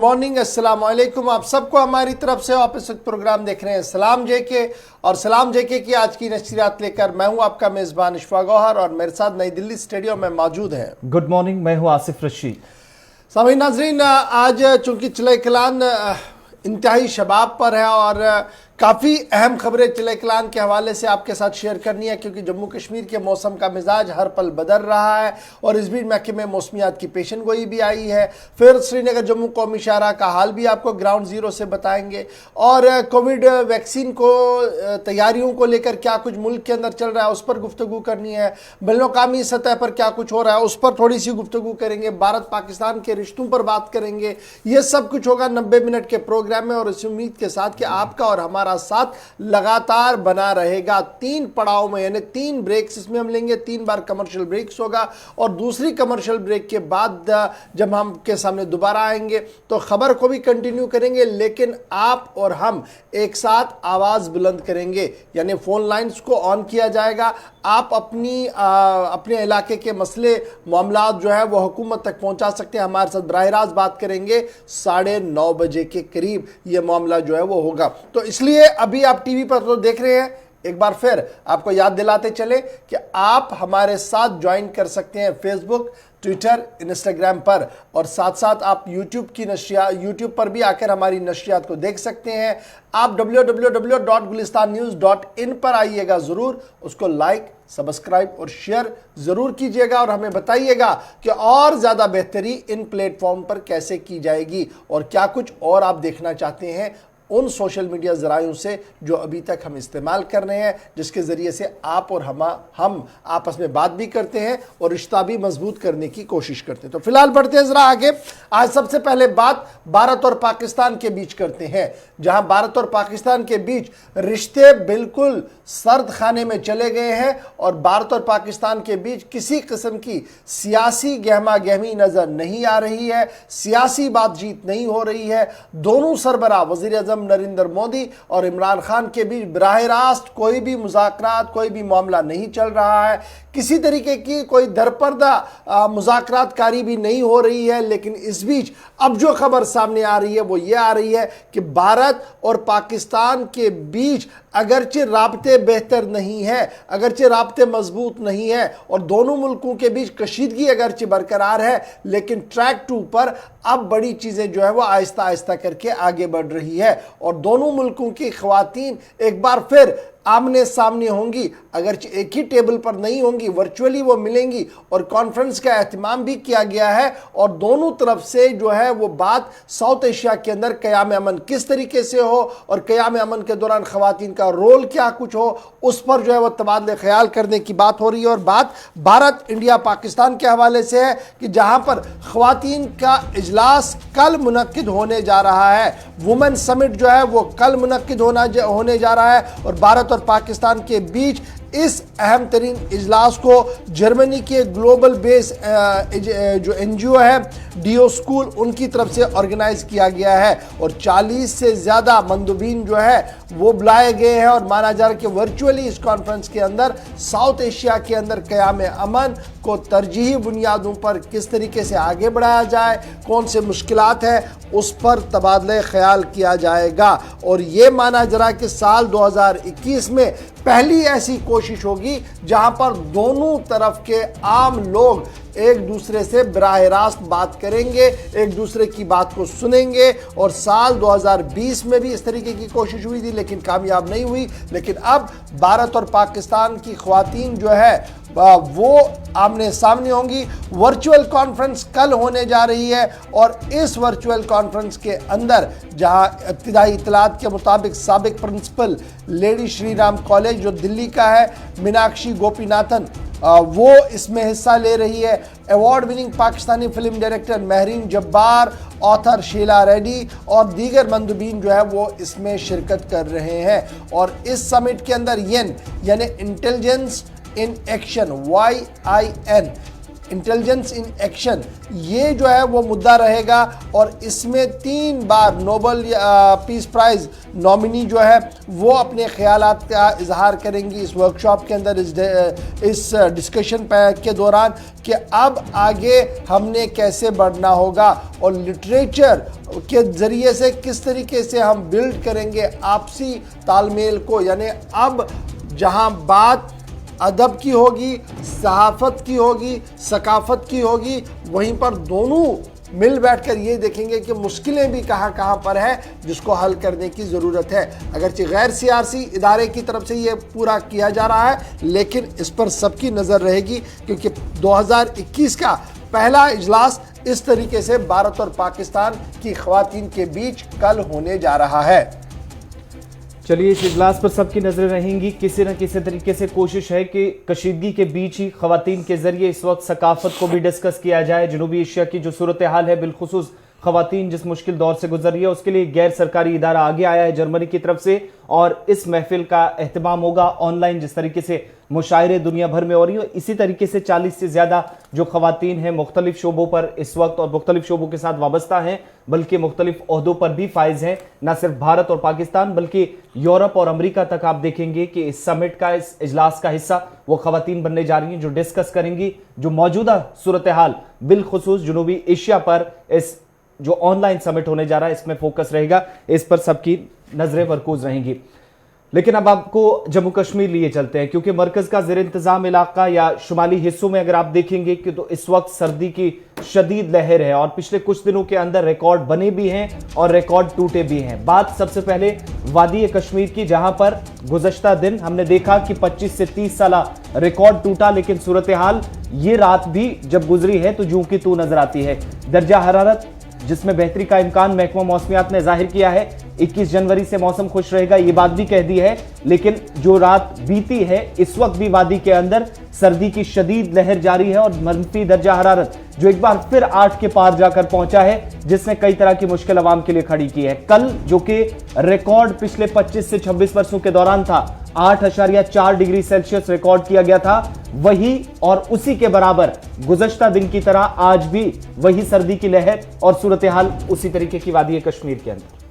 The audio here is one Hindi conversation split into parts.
मॉर्निंग, अस्सलाम वालेकुम। आप सबको हमारी तरफ से आप इस वक्त प्रोग्राम देख रहे हैं सलाम जेके, और सलाम जेके की आज की नशरियात लेकर मैं हूं आपका मेज़बान इशफा गौहर, और मेरे साथ नई दिल्ली स्टेडियम में मौजूद हैं। गुड मॉर्निंग, मैं हूं आसिफ रशीद। सामीन नाजरीन, आज चूंकि चिले कलान इंतहाई शबाब पर है और काफ़ी अहम खबरें चिले कलान के हवाले से आपके साथ शेयर करनी है, क्योंकि जम्मू कश्मीर के मौसम का मिजाज हर पल बदल रहा है और इस बीच महकमे मौसमियात की पेशन गोई भी आई है। फिर श्रीनगर जम्मू कौमी शाहराह का हाल भी आपको ग्राउंड जीरो से बताएंगे, और कोविड वैक्सीन को तैयारियों को लेकर क्या कुछ मुल्क के अंदर चल रहा है उस पर गुफ्तगू करनी है। बैनुल-अक़वामी सतह पर क्या कुछ हो रहा है उस पर थोड़ी सी गुफ्तगू करेंगे। भारत पाकिस्तान के रिश्तों पर बात करेंगे। ये सब कुछ होगा 90 मिनट के प्रोग्राम में, और इस उम्मीद के साथ कि आपका और हमारा साथ लगातार बना रहेगा। 3 पड़ाव में, यानी 3 ब्रेक्स इसमें हम लेंगे। 3 बार कमर्शियल ब्रेक्स होगा, और दूसरी कमर्शियल ब्रेक के बाद जब हम के सामने दोबारा आएंगे तो खबर को भी कंटिन्यू करेंगे, लेकिन आप और हम एक साथ आवाज बुलंद करेंगे, यानी फोन लाइंस को ऑन किया जाएगा। आप अपने इलाके के मसले मामला जो है वो हुकूमत तक पहुंचा सकते हैं। हमारे साथ बराह रास्त बात करेंगे 9:30 बजे के करीब ये मामला जो है वो होगा। तो इसलिए अभी आप टीवी पर तो देख रहे हैं, एक बार फिर आपको याद दिलाते चले कि आप हमारे साथ ज्वाइन कर सकते हैं फेसबुक, ट्विटर, इंस्टाग्राम पर, और साथ साथ आप यूट्यूब पर भी आकर हमारी नशरियात को देख सकते हैं। आप www.gulistannews.in पर आइएगा, ज़रूर उसको लाइक, सब्सक्राइब और शेयर ज़रूर कीजिएगा, और हमें बताइएगा कि और ज़्यादा बेहतरी इन प्लेटफॉर्म पर कैसे की जाएगी, और क्या कुछ और आप देखना चाहते हैं उन सोशल मीडिया ज़रायों से जो अभी तक हम इस्तेमाल कर रहे हैं, जिसके ज़रिए से आप और हम आपस में बात भी करते हैं और रिश्ता भी मजबूत करने की कोशिश करते हैं। तो फिलहाल बढ़ते हैं ज़रा आगे। आज सबसे पहले बात भारत और पाकिस्तान के बीच करते हैं, जहां भारत और पाकिस्तान के बीच रिश्ते बिल्कुल सर्द खाने में चले गए हैं, और भारत और पाकिस्तान के बीच किसी किस्म की सियासी गहमा गहमी नज़र नहीं आ रही है, सियासी बातचीत नहीं हो रही है। दोनों सरबराह वज़ीर आज़म नरेंद्र मोदी और इमरान खान के बीच बराह रास्त कोई भी मुज़ाकरात, कोई भी मामला नहीं चल रहा है। किसी तरीके की कोई दरपर्दा मुज़ाकरात कारी भी नहीं हो रही है। लेकिन इस बीच अब जो खबर सामने आ रही है वो ये आ रही है कि भारत और पाकिस्तान के बीच अगरचे राब्ते बेहतर नहीं है, अगरचे राब्ते मजबूत नहीं है, और दोनों मुल्कों के बीच कशीदगी अगरचे बरकरार है, लेकिन ट्रैक 2 पर अब बड़ी चीज़ें जो है वो आहिस्ता आहिस्ता करके आगे बढ़ रही है, और दोनों मुल्कों की ख़वातीन एक बार फिर आमने सामने होंगी। अगर एक ही टेबल पर नहीं होंगी, वर्चुअली वो मिलेंगी, और कॉन्फ्रेंस का एहतमाम भी किया गया है, और दोनों तरफ से जो है वो बात साउथ एशिया के अंदर क़याम अमन किस तरीके से हो, और क़याम अमन के दौरान ख़वातीन का रोल क्या कुछ हो, उस पर जो है वो तबादले ख्याल करने की बात हो रही है। और बात भारत, इंडिया, पाकिस्तान के हवाले से है कि जहाँ पर ख़वातीन का इजलास कल मुनक्किद होने जा रहा है। वुमेन समिट जो है वो कल मुनक्किद होने जा रहा है, और भारत और पाकिस्तान के बीच इस अहम तरीन इजलास को जर्मनी के ग्लोबल बेस जो NGO है डीओ स्कूल, उनकी तरफ से ऑर्गेनाइज किया गया है, और 40 से ज़्यादा मंदुबीन जो है वो बुलाए गए हैं, और माना जा रहा है कि वर्चुअली इस कॉन्फ्रेंस के अंदर साउथ एशिया के अंदर क़याम अमन को तरजीही बुनियादों पर किस तरीके से आगे बढ़ाया जाए, कौन से मुश्किलात हैं, उस पर तबादले ख्याल किया जाएगा। और ये माना जा रहा है कि साल 2021 में पहली ऐसी कोशिश होगी जहां पर दोनों तरफ के आम लोग एक दूसरे से बराह रास्त बात करेंगे, एक दूसरे की बात को सुनेंगे। और साल 2020 में भी इस तरीके की कोशिश हुई थी, लेकिन कामयाब नहीं हुई। लेकिन अब भारत और पाकिस्तान की ख्वातीन जो है वो आमने सामने होंगी। वर्चुअल कॉन्फ्रेंस कल होने जा रही है, और इस वर्चुअल कॉन्फ्रेंस के अंदर जहां इब्तिदाई इत्तलात के मुताबिक साबिक principal Lady Shri Ram College जो दिल्ली का है, मीनाक्षी गोपीनाथन, वो इसमें हिस्सा ले रही है। Award winning Pakistani film director Mahreen Jabbar, author Sheela Reddy और दीगर मंदुबीन जो है वो इसमें शिरकत कर रहे हैं। और इस समिट के अंदर यानी intelligence in action YIN intelligence in action, ये जो है वो मुद्दा रहेगा। और इसमें 3 बार नोबेल पीस प्राइज नॉमिनी जो है वो अपने ख्यालात का इजहार करेंगी इस वर्कशॉप के अंदर, इस डिस्कशन के दौरान, कि अब आगे हमने कैसे बढ़ना होगा और लिटरेचर के ज़रिए से किस तरीके से हम बिल्ड करेंगे आपसी तालमेल को। यानी अब जहां बात अदब की होगी, सहाफ़त की होगी, सकाफ़त की होगी, वहीं पर दोनों मिल बैठकर ये देखेंगे कि मुश्किलें भी कहाँ कहाँ पर है जिसको हल करने की ज़रूरत है। अगरचे गैर सियासी इदारे की तरफ से ये पूरा किया जा रहा है, लेकिन इस पर सबकी नज़र रहेगी, क्योंकि 2021 का पहला इजलास इस तरीके से भारत और पाकिस्तान की ख़वातीन के बीच कल होने जा रहा है। चलिए, इस इजलास पर सबकी नजरें रहेंगी। किसी न किसी तरीके से कोशिश है कि कशीदगी के बीच ही खवातीन के जरिए इस वक्त सकाफत को भी डिस्कस किया जाए। जनूबी एशिया की जो सूरत हाल है, बिलखुसूस खवातीन जिस मुश्किल दौर से गुजर रही है, उसके लिए गैर सरकारी इदारा आगे आया है जर्मनी की तरफ से, और इस महफिल का एहतमाम होगा ऑनलाइन। जिस तरीके से मुशायरे दुनिया भर में हो रही है, इसी तरीके से 40 से ज्यादा जो खवातीन हैं मुख्तलिफ शोबों पर इस वक्त और मुख्तलिफ शोबों के साथ वाबस्ता हैं, बल्कि मुख्तलिफ ओहदों पर भी फाइज हैं। न सिर्फ भारत और पाकिस्तान बल्कि यूरोप और अमेरिका तक आप देखेंगे कि इस समिट का, इस इजलास का हिस्सा वो खवातीन बनने जा रही हैं, जो डिस्कस करेंगी जो मौजूदा सूरत हाल बिलखुसूस जनूबी एशिया पर इस जो ऑनलाइन समिट होने जा रहा है इसमें फोकस रहेगा। इस पर सबकी नजरें मरकूज रहेंगी। लेकिन अब आपको जम्मू कश्मीर लिए चलते हैं, क्योंकि मरकज का ज़ेर इंतजाम इलाका या शुमाली हिस्सों में अगर आप देखेंगे कि तो इस वक्त सर्दी की शदीद लहर है, और पिछले कुछ दिनों के अंदर रिकॉर्ड बने भी हैं और रिकॉर्ड टूटे भी हैं। बात सबसे पहले वादी कश्मीर की, जहां पर गुज़श्ता दिन हमने देखा कि 25 से 30 साल रिकॉर्ड टूटा, लेकिन सूरत हाल ये रात भी जब गुजरी है तो जूं की तू नजर आती है। दर्जा हरारत जिसमें बेहतरी का इम्कान महकमा मौसमियात ने जाहिर किया है, 21 जनवरी से मौसम खुश रहेगा, ये बात भी कह दी है। लेकिन जो रात बीती है, इस वक्त भी वादी के अंदर सर्दी की शदीद लहर जारी है, और मनफी दर्जा हरारत जो एक बार फिर 8 के पार जाकर पहुंचा है, जिसने कई तरह की मुश्किल अवाम के लिए खड़ी की है। कल जो कि रिकॉर्ड पिछले 25 से 26 वर्षों के दौरान था, 8.4 डिग्री सेल्सियस रिकॉर्ड किया गया था, वही और उसी के बराबर गुज़श्ता दिन की तरह आज भी वही सर्दी की लहर और सूरत हाल उसी तरीके की वादी कश्मीर के अंदर।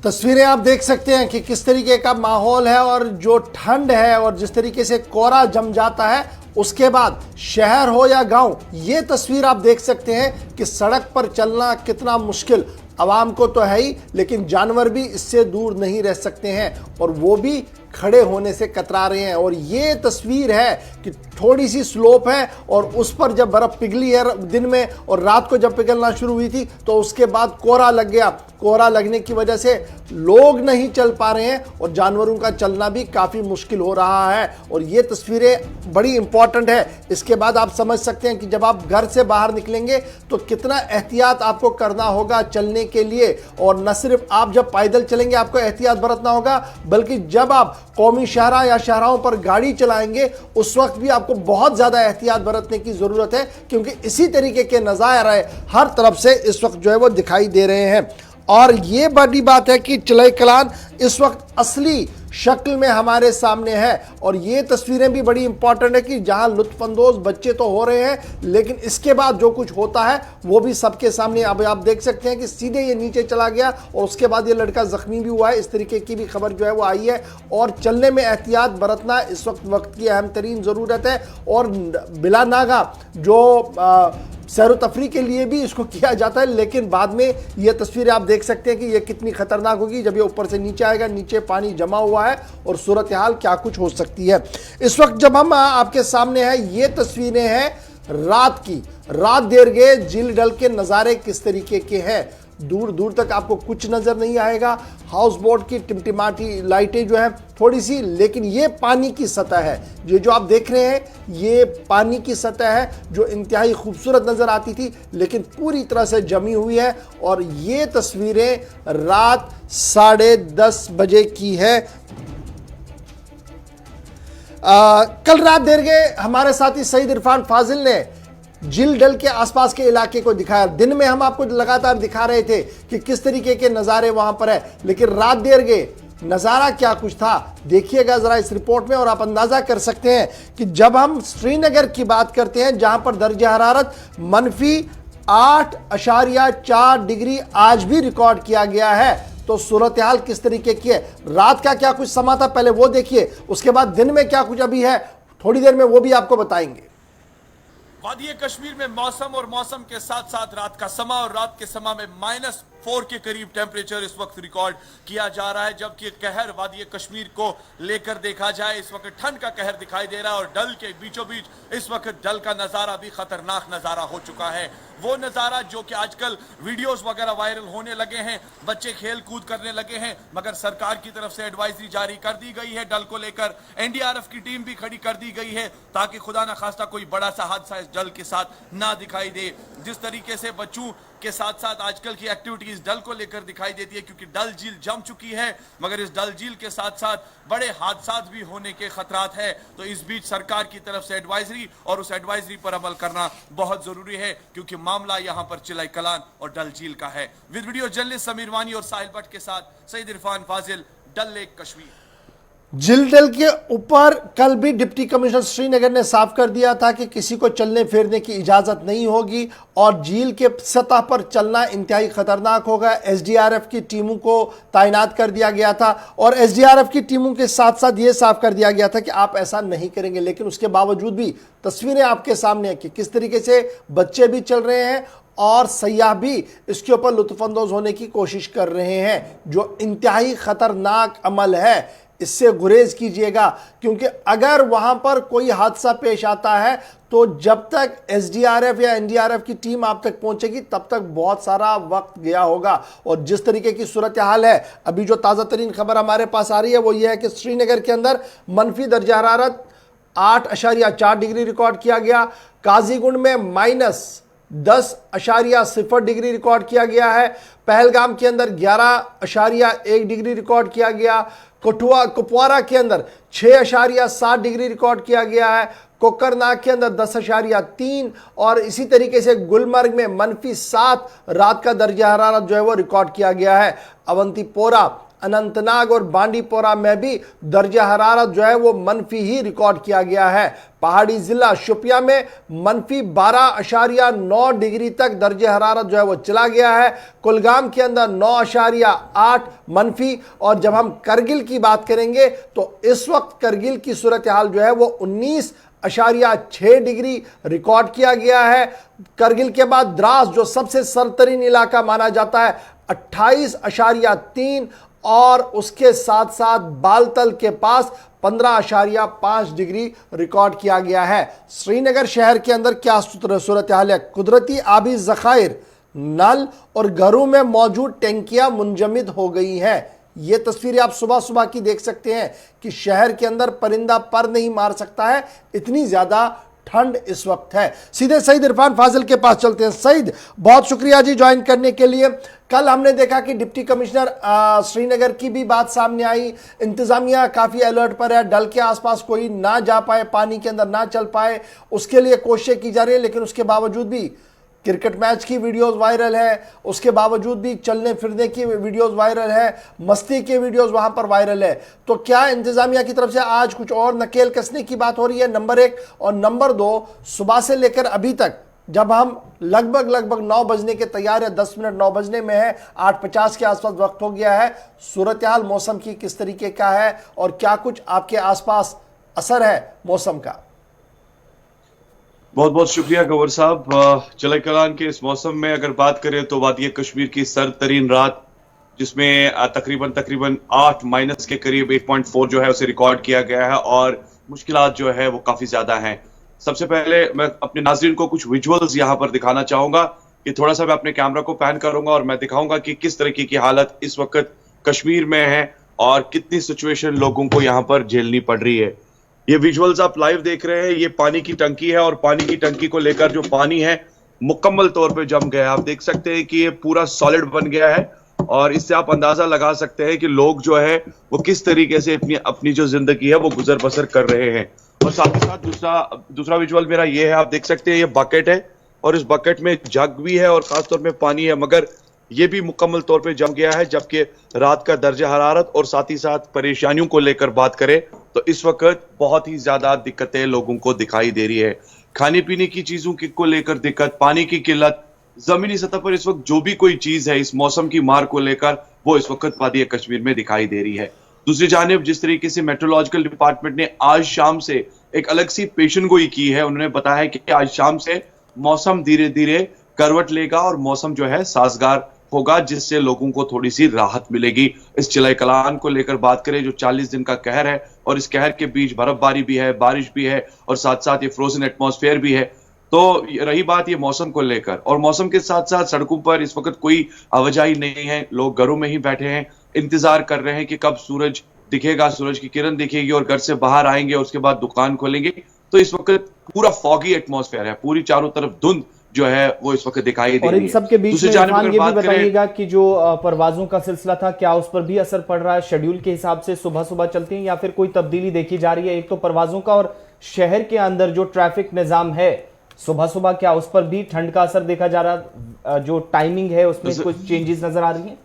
तस्वीरें आप देख सकते हैं कि किस तरीके का माहौल है, और जो ठंड है और जिस तरीके से कोहरा जम जाता है, उसके बाद शहर हो या गांव, ये तस्वीर आप देख सकते हैं कि सड़क पर चलना कितना मुश्किल आवाम को तो है ही, लेकिन जानवर भी इससे दूर नहीं रह सकते हैं, और वो भी खड़े होने से कतरा रहे हैं। और ये तस्वीर है कि थोड़ी सी स्लोप है, और उस पर जब बर्फ़ पिघली है दिन में, और रात को जब पिघलना शुरू हुई थी, तो उसके बाद कोहरा लग गया। कोहरा लगने की वजह से लोग नहीं चल पा रहे हैं, और जानवरों का चलना भी काफ़ी मुश्किल हो रहा है। और ये तस्वीरें बड़ी इंपॉर्टेंट है। इसके बाद आप समझ सकते हैं कि जब आप घर से बाहर निकलेंगे तो कितना एहतियात आपको करना होगा चलने के लिए। और न सिर्फ आप जब पैदल चलेंगे आपको एहतियात बरतना होगा, बल्कि जब आप कौमी शाहरा या शाहराओं पर गाड़ी चलाएंगे उस वक्त भी आपको बहुत ज़्यादा एहतियात बरतने की ज़रूरत है, क्योंकि इसी तरीके के नज़ारे हर तरफ से इस वक्त जो है वो दिखाई दे रहे हैं। और ये बड़ी बात है कि चिलई कलान इस वक्त असली शक्ल में हमारे सामने है, और ये तस्वीरें भी बड़ी इंपॉर्टेंट है कि जहां लुत्फानंदोज बच्चे तो हो रहे हैं, लेकिन इसके बाद जो कुछ होता है वो भी सबके सामने। अब आप देख सकते हैं कि सीधे ये नीचे चला गया, और उसके बाद ये लड़का जख्मी भी हुआ है, इस तरीके की भी खबर जो है वो आई है। और चलने में एहतियात बरतना इस वक्त की अहम तरीन ज़रूरत है। और बिला नागा जो सैर तफरी के लिए भी इसको किया जाता है, लेकिन बाद में ये तस्वीरें आप देख सकते हैं कि ये कितनी खतरनाक होगी जब ये ऊपर से नीचे आएगा। नीचे पानी जमा हुआ है और सूरत हाल क्या कुछ हो सकती है। इस वक्त जब हम आपके सामने हैं, ये तस्वीरें हैं रात की। रात देर गए झील डल के नज़ारे किस तरीके के हैं, दूर दूर तक आपको कुछ नज़र नहीं आएगा। हाउस बोट की टिमटिमाटी लाइटें जो हैं थोड़ी सी, लेकिन ये पानी की सतह है। ये जो आप देख रहे हैं ये पानी की सतह है जो इंतहाई खूबसूरत नज़र आती थी, लेकिन पूरी तरह से जमी हुई है। और ये तस्वीरें रात 10:30 बजे की है। कल रात देर गए हमारे साथी सईद इरफान फाजिल ने झील डल के आसपास के इलाके को दिखाया। दिन में हम आपको लगातार दिखा रहे थे कि किस तरीके के नज़ारे वहां पर है, लेकिन रात देर गए नज़ारा क्या कुछ था देखिएगा ज़रा इस रिपोर्ट में, और आप अंदाज़ा कर सकते हैं कि जब हम श्रीनगर की बात करते हैं जहां पर दर्जा हरारत -8.4 डिग्री आज भी रिकॉर्ड किया गया है, तो सूरत हाल किस तरीके की है। रात का क्या कुछ समा था पहले वो देखिए, उसके बाद दिन में क्या कुछ अभी है थोड़ी देर में वो भी आपको बताएंगे। वादी कश्मीर में मौसम और मौसम के साथ साथ रात का समा, और रात के समा में -4 के करीब टेम्परेचर इस वक्त रिकॉर्ड किया जा रहा है। जबकि कहर वादी कश्मीर को लेकर देखा जाए, इस वक्त ठंड का कहर दिखाई दे रहा है, और डल के बीचों बीच इस वक्त डल का नजारा भी खतरनाक नजारा हो चुका है। वो नजारा जो कि आजकल वीडियोस वगैरह वायरल होने लगे हैं, बच्चे खेल कूद करने लगे हैं, मगर सरकार की तरफ से एडवाइजरी जारी कर दी गई है डल को लेकर। एनडीआरएफ की टीम भी खड़ी कर दी गई है ताकि खुदा ना खास्ता कोई बड़ा सा हादसा इस डल के साथ ना दिखाई दे। जिस तरीके से बच्चों के साथ साथ आजकल की एक्टिविटीज डल को लेकर दिखाई देती है, क्योंकि डल झील जम चुकी है, मगर इस डल झील के साथ साथ बड़े हादसात भी होने के खतरात है। तो इस बीच सरकार की तरफ से एडवाइजरी और उस एडवाइजरी पर अमल करना बहुत जरूरी है, क्योंकि मामला यहां पर चिलाई कलान और डल झील का है। विद वीडियो जर्नलिस्ट समीर वानी और साहिल भट्ट के साथ सईद इरफान फाजिल, डल लेक कश्मीर। झील डल के ऊपर कल भी डिप्टी कमिश्नर श्रीनगर ने साफ कर दिया था कि किसी को चलने फिरने की इजाज़त नहीं होगी और झील के सतह पर चलना इंतहाई खतरनाक होगा। एसडीआरएफ की टीमों को तैनात कर दिया गया था, और एसडीआरएफ की टीमों के साथ साथ ये साफ कर दिया गया था कि आप ऐसा नहीं करेंगे। लेकिन उसके बावजूद भी तस्वीरें आपके सामने है कि किस तरीके से बच्चे भी चल रहे हैं और सयाह भी इसके ऊपर लुत्फानंदोज होने की कोशिश कर रहे हैं, जो इंतहाई खतरनाक अमल है। इससे गुरेज कीजिएगा, क्योंकि अगर वहां पर कोई हादसा पेश आता है तो जब तक एसडीआरएफ या एनडीआरएफ की टीम आप तक पहुंचेगी तब तक बहुत सारा वक्त गया होगा। और जिस तरीके की सूरत हाल है, अभी जो ताज़ा तरीन खबर हमारे पास आ रही है वो ये है कि श्रीनगर के अंदर मनफी दर्जा हरारत 8.4 डिग्री रिकॉर्ड किया गया। काजीगुंड में -10.0 डिग्री रिकॉर्ड किया गया है। पहलगाम के अंदर 11.1 डिग्री रिकॉर्ड किया गया। कुपवारा के अंदर 6.7 डिग्री रिकॉर्ड किया गया है। कोकरनाग के अंदर 10.3, और इसी तरीके से गुलमर्ग में -7 रात का दर्जा हरारत जो है वो रिकॉर्ड किया गया है। अवंतीपोरा, अनंतनाग और बांडीपोरा में भी दर्जा हरारत जो है वो मनफी ही रिकॉर्ड किया गया है। पहाड़ी जिला शोपिया में -12.9 डिग्री तक दर्जा हरारत जो है वो चला गया है। कुलगाम के अंदर 9.8 मनफी। और जब हम करगिल की बात करेंगे तो इस वक्त करगिल की सूरत हाल जो है वो 19.6 डिग्री रिकॉर्ड किया गया है। करगिल के बाद द्रास जो सबसे सरतरीन इलाका माना जाता है 28.3, और उसके साथ साथ बालतल के पास 15.5 डिग्री रिकॉर्ड किया गया है। श्रीनगर शहर के अंदर क्या सूरत हाल है? कुदरती आबी ज़खायर, नल और घरों में मौजूद टैंकियां मुंजमद हो गई हैं। ये तस्वीरें आप सुबह सुबह की देख सकते हैं कि शहर के अंदर परिंदा पर नहीं मार सकता है, इतनी ज्यादा ठंड इस वक्त है। सीधे सईद इरफान फाजिल के पास चलते हैं। सईद, बहुत शुक्रिया जी ज्वाइन करने के लिए। कल हमने देखा कि डिप्टी कमिश्नर श्रीनगर की भी बात सामने आई, इंतजामिया काफ़ी अलर्ट पर है, डल के आसपास कोई ना जा पाए, पानी के अंदर ना चल पाए, उसके लिए कोशिशें की जा रही है। लेकिन उसके बावजूद भी क्रिकेट मैच की वीडियोस वायरल है, उसके बावजूद भी चलने फिरने की वीडियोस वायरल है, मस्ती के वीडियोस वहां पर वायरल है। तो क्या इंतजामिया की तरफ से आज कुछ और नकेल कसने की बात हो रही है? नंबर 1, और नंबर 2, सुबह से लेकर अभी तक जब हम लगभग 9 बजने के तैयार है, 10 मिनट 9 बजने में है, 8:50 के आसपास वक्त हो गया है, सूरत हाल मौसम की किस तरीके का है और क्या कुछ आपके आसपास असर है मौसम का? बहुत बहुत शुक्रिया गवर साहब। चिलाई कलान के इस मौसम में अगर बात करें तो वादी कश्मीर की सर्द तरीन रात, जिसमें तकरीबन 8 माइनस के करीब 8.4 जो है उसे रिकॉर्ड किया गया है, और मुश्किलात जो है वो काफी ज्यादा हैं। सबसे पहले मैं अपने नाज़रीन को कुछ विजुअल्स यहाँ पर दिखाना चाहूंगा कि थोड़ा सा मैं अपने कैमरा को पैन करूंगा और मैं दिखाऊंगा कि किस तरीके की हालत इस वक्त कश्मीर में है और कितनी सिचुएशन लोगों को यहाँ पर झेलनी पड़ रही है। ये विजुअल्स आप लाइव देख रहे हैं, ये पानी की टंकी है और पानी की टंकी को लेकर जो पानी है मुकम्मल तौर पे जम गया है। आप देख सकते हैं कि ये पूरा सॉलिड बन गया है, और इससे आप अंदाजा लगा सकते हैं कि लोग जो है वो किस तरीके से अपनी जो जिंदगी है वो गुजर बसर कर रहे हैं। और साथ ही साथ दूसरा विजुअल मेरा ये है, आप देख सकते हैं ये बकेट है और इस बकेट में जग भी है और खासतौर पे पानी है, मगर ये भी मुकम्मल तौर पे जम गया है। जबकि रात का दर्जा हरारत और साथ ही साथ परेशानियों को लेकर बात करें तो इस वक्त बहुत ही ज्यादा दिक्कतें लोगों को दिखाई दे रही है। खाने पीने की चीजों को लेकर दिक्कत, पानी की किल्लत, जमीनी सतह पर इस वक्त जो भी कोई चीज है इस मौसम की मार को लेकर वो इस वक्त वादी कश्मीर में दिखाई दे रही है। दूसरी जानिब जिस तरीके से मेट्रोलॉजिकल डिपार्टमेंट ने आज शाम से एक अलग सी पेशनगोई की है, उन्होंने बताया कि आज शाम से मौसम धीरे धीरे करवट लेगा और मौसम जो है साजगार होगा, जिससे लोगों को थोड़ी सी राहत मिलेगी। इस चिलाई कलान को लेकर बात करें जो 40 दिन का कहर है और इस कहर के बीच बर्फबारी भी है, बारिश भी है और साथ साथ ये फ्रोजन एटमॉस्फेयर भी है। तो रही बात ये मौसम को लेकर, और मौसम के साथ साथ सड़कों पर इस वक्त कोई आवाजाही नहीं है, लोग घरों में ही बैठे हैं, इंतजार कर रहे हैं कि कब सूरज दिखेगा, सूरज की किरण दिखेगी और घर से बाहर आएंगे और उसके बाद दुकान खोलेंगे। तो इस वक्त पूरा फॉगी एटमॉस्फेयर है, पूरी चारों तरफ धुंध जो है वो इस वक्त दिखाई दे रही है। और इन सब के बीच में इरफान ये भी बताइएगा कि जो परवाजों का सिलसिला था क्या उस पर भी असर पड़ रहा है? शेड्यूल के हिसाब से सुबह सुबह चलती हैं या फिर कोई तब्दीली देखी जा रही है? एक तो परवाजों का और शहर के अंदर जो ट्रैफिक निजाम है सुबह सुबह, क्या उस पर भी ठंड का असर देखा जा रहा? जो टाइमिंग है उसमें कुछ चेंजेस नजर आ रही है?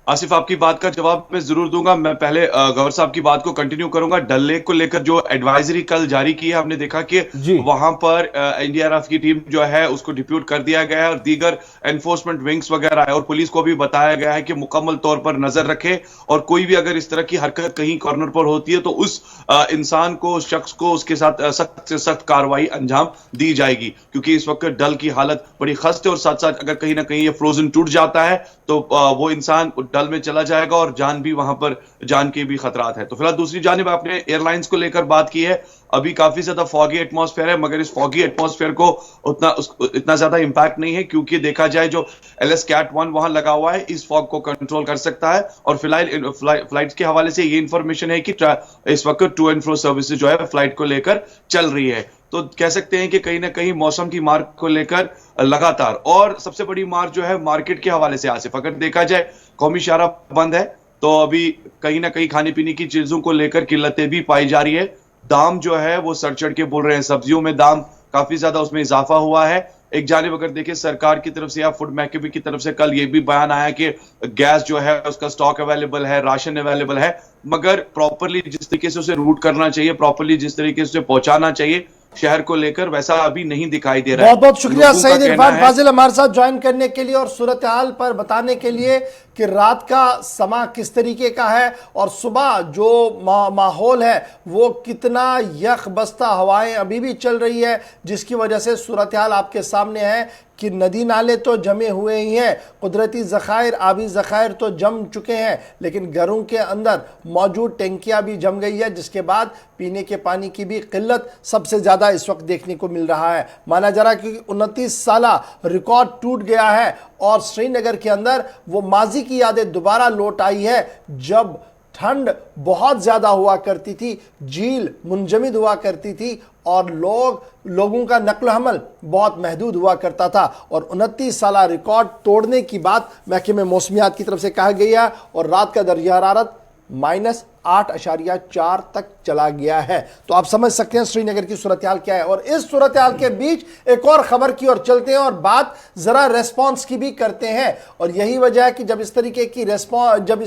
आसिफ, आपकी बात का जवाब मैं जरूर दूंगा। मैं पहले गवर्नर साहब की बात को कंटिन्यू करूंगा। डल लेक को लेकर जो एडवाइजरी कल जारी की है, हमने देखा कि वहां पर एनडीआरएफ की टीम जो है उसको डिप्यूट कर दिया गया है और दीगर एनफोर्समेंट विंग्स वगैरह है और पुलिस को भी बताया गया है कि मुकम्मल तौर पर नजर रखे और कोई भी अगर इस तरह की हरकत कहीं कॉर्नर पर होती है तो उस इंसान को, उस शख्स को उसके साथ सख्त से सख्त कार्रवाई अंजाम दी जाएगी। क्योंकि इस वक्त डल की हालत बड़ी खस्त है और साथ साथ अगर कहीं ना कहीं ये फ्रोजन टूट जाता है तो वो इंसान डल में चला जाएगा और जान भी वहां पर, जान के भी खतरात है। तो फिलहाल दूसरी जानिब आपने एयरलाइंस को लेकर बात की है। अभी काफी ज्यादा फॉगी एटमॉस्फेयर है, मगर इस फॉगी एटमॉस्फेयर को इतना ज्यादा इंपैक्ट नहीं है क्योंकि देखा जाए जो LS Cat 1 वहां लगा हुआ है इस फॉग को कंट्रोल कर सकता है। और फिलहाल फ्लाइट के हवाले से ये इंफॉर्मेशन है कि इस वक्त टू एंड फ्रो सर्विसेज जो है फ्लाइट को लेकर चल रही है। तो कह सकते हैं कि कहीं ना कहीं मौसम की मार को लेकर लगातार, और सबसे बड़ी मार जो है मार्केट के हवाले से आसिफ, अगर देखा जाए कौमी शाहरा बंद है तो अभी कहीं ना कहीं खाने पीने की चीजों को लेकर किल्लतें भी पाई जा रही है। दाम जो है वो सर चढ़ के बोल रहे हैं, सब्जियों में दाम काफी ज्यादा उसमें इजाफा हुआ है। एक जानिब अगर देखें सरकार की तरफ से या फूड महकमे की तरफ से कल ये भी बयान आया कि गैस जो है उसका स्टॉक अवेलेबल है, राशन अवेलेबल है, मगर प्रॉपरली जिस तरीके से उसे रूट करना चाहिए, प्रॉपरली जिस तरीके से पहुंचाना चाहिए शहर को लेकर, वैसा अभी नहीं दिखाई दे रहा है। बहुत बहुत शुक्रिया सईद इरफान फाजिल हमारे साथ ज्वाइन करने के लिए और सूरत हाल पर बताने के लिए कि रात का समा किस तरीके का है और सुबह जो माहौल है वो कितना यख बस्ता हवाएं अभी भी चल रही है, जिसकी वजह से सूरत हाल आपके सामने है कि नदी नाले तो जमे हुए ही हैं, कुदरती ज़खायर, आबी ज़खायर तो जम चुके हैं, लेकिन घरों के अंदर मौजूद टंकियां भी जम गई है, जिसके बाद पीने के पानी की भी किल्लत सबसे ज़्यादा इस वक्त देखने को मिल रहा है। माना जा रहा है कि 29 साला रिकॉर्ड टूट गया है और श्रीनगर के अंदर वो माजी की यादें दोबारा लौट आई है जब ठंड बहुत ज़्यादा हुआ करती थी, झील मुंजमद हुआ करती थी और लोगों का नकल हमल बहुत महदूद हुआ करता था। और 29 साला रिकॉर्ड तोड़ने की बात महकमे मौसमियात की तरफ से कहा गया है और रात का दर्जा हरारत -8.4 तक चला गया है। तो आप समझ सकते हैं श्रीनगर की सूरत हाल क्या है। और इस सूरत हाल के बीच एक और खबर की ओर चलते हैं और बात जरा रेस्पॉन्स की भी करते हैं। और यही वजह है कि जब इस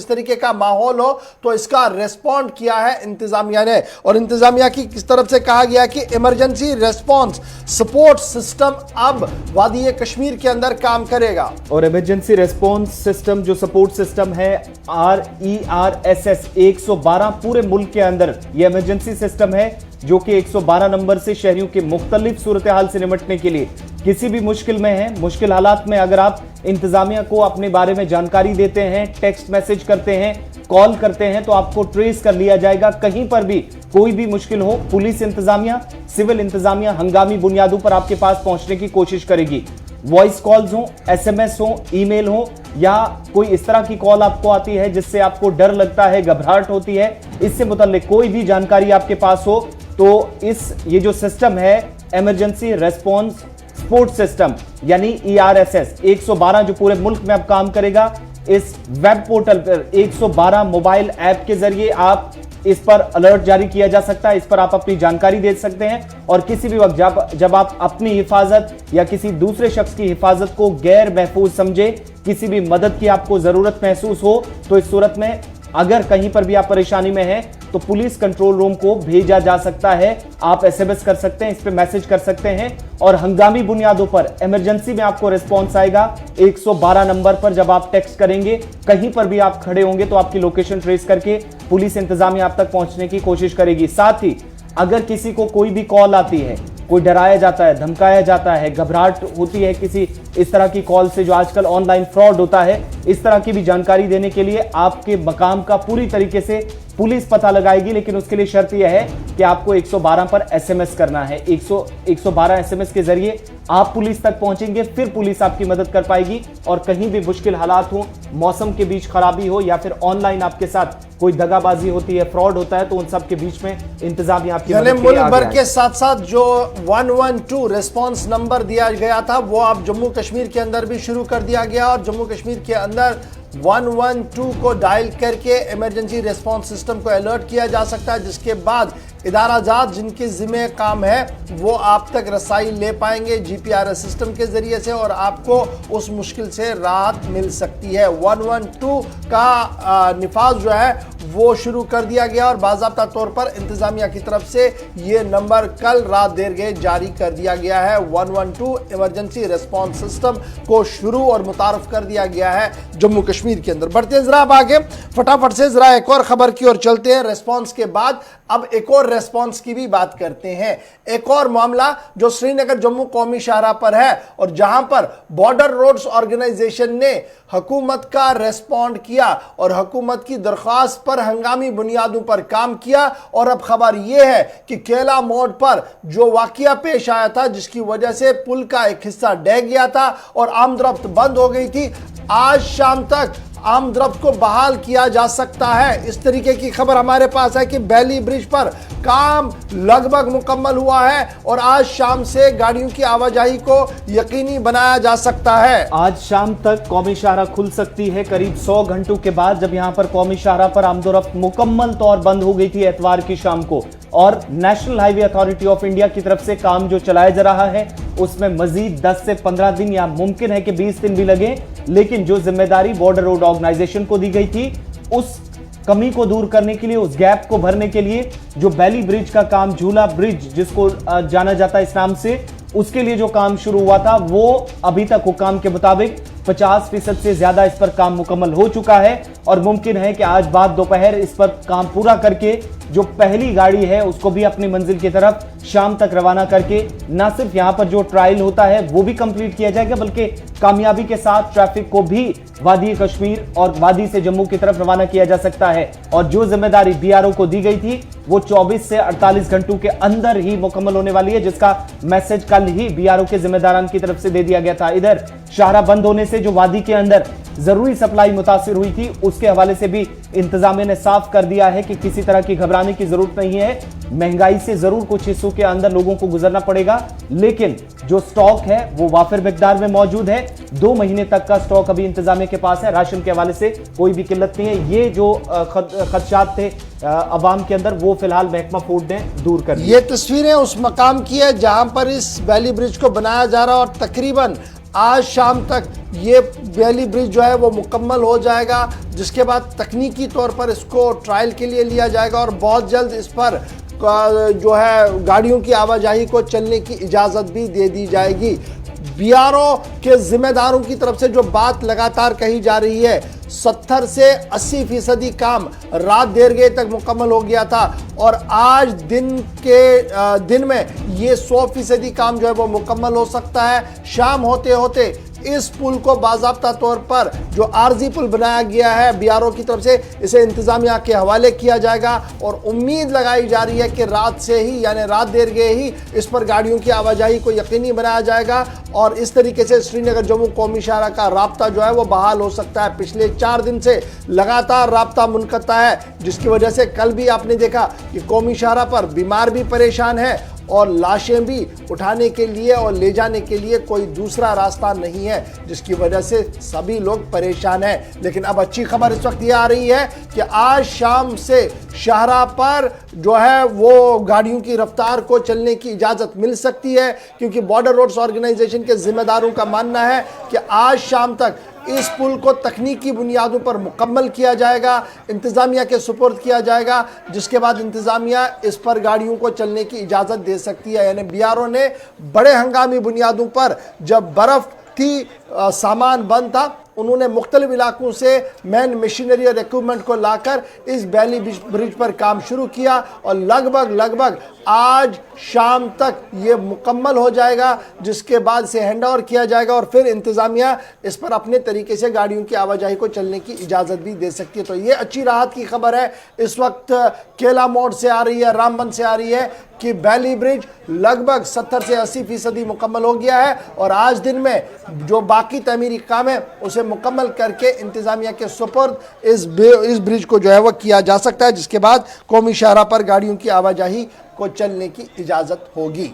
तरीके का माहौल हो तो इसका रेस्पॉन्ड किया है इंतजामिया ने, और इंतजामिया की किस तरफ से कहा गया कि इमरजेंसी रेस्पॉन्स सपोर्ट सिस्टम अब वादी कश्मीर के अंदर काम करेगा। और इमरजेंसी रेस्पॉन्स सिस्टम जो सपोर्ट सिस्टम है RERSS 112 पूरे मुल्क के अंदर यह इमरजेंसी सिस्टम है जो कि 112 नंबर से शहरियों के मुख्तलिफ सूरत हाल से निपटने के लिए किसी भी मुश्किल में है, मुश्किल हालात में अगर आप इंतजामिया को अपने बारे में जानकारी देते हैं, टेक्स्ट मैसेज करते हैं, कॉल करते हैं तो आपको ट्रेस कर लिया जाएगा। कहीं पर भी कोई भी मुश्किल हो, पुलिस इंतजामिया, सिविल इंतजामिया हंगामी बुनियादों पर आपके पास पहुंचने की कोशिश करेगी। वॉइस कॉल्स हो, SMS हो, ईमेल हो या कोई इस तरह की कॉल आपको आती है जिससे आपको डर लगता है, घबराहट होती है, इससे मुतल्लिक कोई भी जानकारी आपके पास हो तो ये जो सिस्टम है इमरजेंसी रेस्पॉन्स सपोर्ट सिस्टम यानी ERSS 112 जो पूरे मुल्क में अब काम करेगा, इस वेब पोर्टल पर 112 मोबाइल ऐप के जरिए आप इस पर अलर्ट जारी किया जा सकता है, इस पर आप अपनी जानकारी दे सकते हैं और किसी भी वक्त जब आप अपनी हिफाजत या किसी दूसरे शख्स की हिफाजत को गैर महफूज समझे, किसी भी मदद की आपको जरूरत महसूस हो, तो इस सूरत में अगर कहीं पर भी आप परेशानी में हैं तो पुलिस कंट्रोल रूम को भेजा जा सकता है। आप एसएमएस कर सकते हैं, इस पे मैसेज कर सकते हैं और हंगामी बुनियादों पर इमरजेंसी में आपको रिस्पांस आएगा 112 नंबर पर। जब आप टेक्स्ट करेंगे, कहीं पर भी आप खड़े होंगे तो आपकी लोकेशन ट्रेस करके पुलिस इंतजामिया आप तक पहुंचने की कोशिश करेगी। साथ ही अगर किसी को कोई भी कॉल आती है, कोई डराया जाता है, धमकाया जाता है, घबराहट होती है किसी इस तरह की कॉल से जो आजकल ऑनलाइन फ्रॉड होता है, इस तरह की भी जानकारी देने के लिए आपके मकाम का पूरी तरीके से पुलिस पता लगाएगी। लेकिन उसके लिए शर्त यह है कि आपको 112 पर एसएमएस करना है। 112 एसएमएस के जरिए आप पुलिस तक पहुंचेंगे, फिर पुलिस आपकी मदद कर पाएगी। और कहीं भी मुश्किल हालात हो, मौसम के बीच खराबी हो या फिर ऑनलाइन आपके साथ कोई दगाबाजी होती है, फ्रॉड होता है, तो उन सब के बीच में इंतजामिया आपकी मदद के लिए मुल्क आ भर गया है। के साथ साथ जो 112 रिस्पांस नंबर दिया गया था वो अब जम्मू कश्मीर के अंदर भी शुरू कर दिया गया और जम्मू कश्मीर के अंदर 112 को डायल करके इमरजेंसी रिस्पांस सिस्टम को अलर्ट किया जा सकता है, जिसके बाद इदारा जात जिनके जिम्मे काम है वो आप तक रसाई ले पाएंगे जीपीआरएस सिस्टम के जरिए से और आपको उस मुश्किल से राहत मिल सकती है। 112 का निफाज जो है वो शुरू कर दिया गया और बाज़ाब्ता तौर पर इंतजामिया की तरफ से ये नंबर कल रात देर गए जारी कर दिया गया है। 112 इमरजेंसी रिस्पांस सिस्टम को शुरू और मुतारफ कर दिया गया है जम्मू कश्मीर के अंदर। बढ़ते हैं जरा अब आगे, फटाफट से जरा एक और खबर की ओर चलते हैं। रिस्पांस के बाद अब एक और रेस्पॉन्स की भी बात करते हैं। एक और मामला जो श्रीनगर जम्मू कौमी शाहराह पर है और जहां पर बॉर्डर रोड्स ऑर्गेनाइजेशन ने हुकूमत का रेस्पॉन्ड किया और हुकूमत की दरख्वास्त पर हंगामी बुनियादों पर काम किया। और अब खबर यह है कि केला मोड़ पर जो वाकया पेश आया था जिसकी वजह से पुल का एक हिस्सा डह गया था और आमदरफ्त बंद हो गई थी, आज शाम तक आमदरफ्त को बहाल किया जा सकता है। इस तरीके की खबर हमारे पास है कि बैली ब्रिज पर काम लगभग मुकम्मल हुआ है और आज शाम से गाड़ियों की आवाजाही को यकीनी बनाया जा सकता है। आज शाम तक कौमी शाहराह खुल सकती है करीब 100 घंटों के बाद, जब यहां पर कौमी शाहराह पर आमदोरफ्त मुकम्मल तौर बंद हो गई थी एतवार की शाम को। और national highway authority of India की तरफ से काम जो चलाया जा रहा है उसमें मजीद 10 से 15 दिन या मुमकिन है कि 20 दिन भी लगे, लेकिन जो जिम्मेदारी बॉर्डर रोड ऑर्गेनाइजेशन को दी गई थी उस कमी को दूर करने के लिए, उस गैप को भरने के लिए जो बैली ब्रिज का काम, झूला ब्रिज जिसको जाना जाता है इस नाम से, उसके लिए जो काम शुरू हुआ था वो अभी तक हुकाम के मुताबिक 50% से ज्यादा इस पर काम मुकम्मल हो चुका है और मुमकिन है कि आज बाद दोपहर इस पर काम पूरा करके जो पहली गाड़ी है उसको भी अपनी मंजिल की तरफ शाम तक रवाना करके ना सिर्फ यहां पर जो ट्रायल होता है वो भी कंप्लीट किया जाएगा, बल्कि कामयाबी के साथ ट्रैफिक को भी वादी कश्मीर और वादी से जम्मू की तरफ रवाना किया जा सकता है। और जो जिम्मेदारी बीआरओ को दी गई थी वो 24 से 48 घंटों के अंदर ही मुकम्मल होने वाली है, जिसका मैसेज कल ही बीआरओ के जिम्मेदारान की तरफ से दे दिया गया था। इधर शाहराह बंद होने से जो वादी के अंदर जरूरी सप्लाई मुतासिर हुई थी उसके हवाले से भी इंतजामिया ने साफ कर दिया है कि किसी तरह की घबराने की जरूरत नहीं है। महंगाई से जरूर कुछ हिस्सों के अंदर लोगों को गुजरना पड़ेगा, लेकिन जो स्टॉक है वो वाफिर मिकदार में मौजूद है। 2 महीने तक का स्टॉक अभी इंतजामिया के पास है। राशन के हवाले से कोई भी किल्लत नहीं है। ये जो खदशात थे अवाम के अंदर वो फिलहाल महकमा फूड ने दूर कर दिए। ये तस्वीरें उस मकाम की है जहां पर इस बैली ब्रिज को बनाया जा रहा है और तकरीबन आज शाम तक ये बैली ब्रिज जो है वो मुकम्मल हो जाएगा, जिसके बाद तकनीकी तौर पर इसको ट्रायल के लिए लिया जाएगा और बहुत जल्द इस पर जो है गाड़ियों की आवाजाही को चलने की इजाज़त भी दे दी जाएगी। बीआरओ के जिम्मेदारों की तरफ से जो बात लगातार कही जा रही है, 70 से 80% काम रात देर गए तक मुकम्मल हो गया था और आज दिन में ये 100% काम जो है वो मुकम्मल हो सकता है। शाम होते होते इस पुल को बाज़ाब्ता तौर पर जो आर्जी पुल बनाया गया है बीआरओ की तरफ से, इसे इंतजामिया के हवाले किया जाएगा और उम्मीद लगाई जा रही है कि रात से ही यानी रात देर गए ही इस पर गाड़ियों की आवाजाही को यकीनी बनाया जाएगा और इस तरीके से श्रीनगर जम्मू कौमी शाहराह का राब्ता जो है वो बहाल हो सकता है। पिछले 4 दिन से लगातार राब्ता मुनक़ता है, जिसकी वजह से कल भी आपने देखा कि कौमी शाहराह पर बीमार भी परेशान है और लाशें भी उठाने के लिए और ले जाने के लिए कोई दूसरा रास्ता नहीं है, जिसकी वजह से सभी लोग परेशान हैं। लेकिन अब अच्छी खबर इस वक्त ये आ रही है कि आज शाम से शाहराह पर जो है वो गाड़ियों की रफ्तार को चलने की इजाजत मिल सकती है, क्योंकि बॉर्डर रोड्स ऑर्गेनाइजेशन के जिम्मेदारों का मानना है कि आज शाम तक इस पुल को तकनीकी बुनियादों पर मुकम्मल किया जाएगा, इंतजामिया के सुपुर्द किया जाएगा, जिसके बाद इंतजामिया इस पर गाड़ियों को चलने की इजाज़त दे सकती है। यानी बीआरओ ने बड़े हंगामी बुनियादों पर, जब बर्फ़ थी, सामान बंद था, उन्होंने मुख्तलिफ इलाकों से मैन मशीनरी और इक्विपमेंट को लाकर इस बैली ब्रिज पर काम शुरू किया और लगभग आज शाम तक ये मुकम्मल हो जाएगा, जिसके बाद से हैंड ओवर किया जाएगा और फिर इंतज़ामिया इस पर अपने तरीके से गाड़ियों की आवाजाही को चलने की इजाज़त भी दे सकती है। तो ये अच्छी राहत की खबर है। इस वक्त केला मोड़ से आ रही है, रामबन से आ रही है कि बैली ब्रिज लगभग 70 से 80% मुकम्मल हो गया है और आज दिन में जो बाकी तमीरी काम है उसे मुकम्मल करके इंतजामिया के सुपुर्द इस ब्रिज को जो है वह किया जा सकता है, जिसके बाद कौमी शाहराह पर गाड़ियों की आवाजाही को चलने की इजाजत होगी।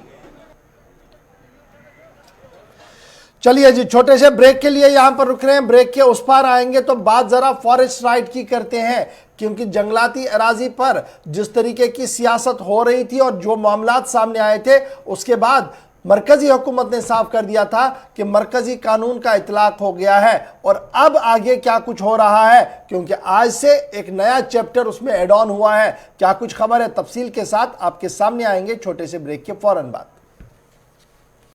चलिए जी, छोटे से ब्रेक के लिए यहां पर रुक रहे हैं। ब्रेक के उस पार आएंगे तो बात जरा फॉरेस्ट राइट की करते हैं, क्योंकि जंगलाती अराजी पर जिस तरीके की सियासत हो रही थी और जो मामलात सामने आए थे, उसके बाद मरकजी हुकूमत ने साफ कर दिया था कि मरकजी कानून का इतलाक हो गया है। और अब आगे क्या कुछ हो रहा है, क्योंकि आज से एक नया चैप्टर उसमें एड ऑन हुआ है। क्या कुछ खबर है, तफसील के साथ आपके सामने आएंगे छोटे से ब्रेक के फौरन बाद।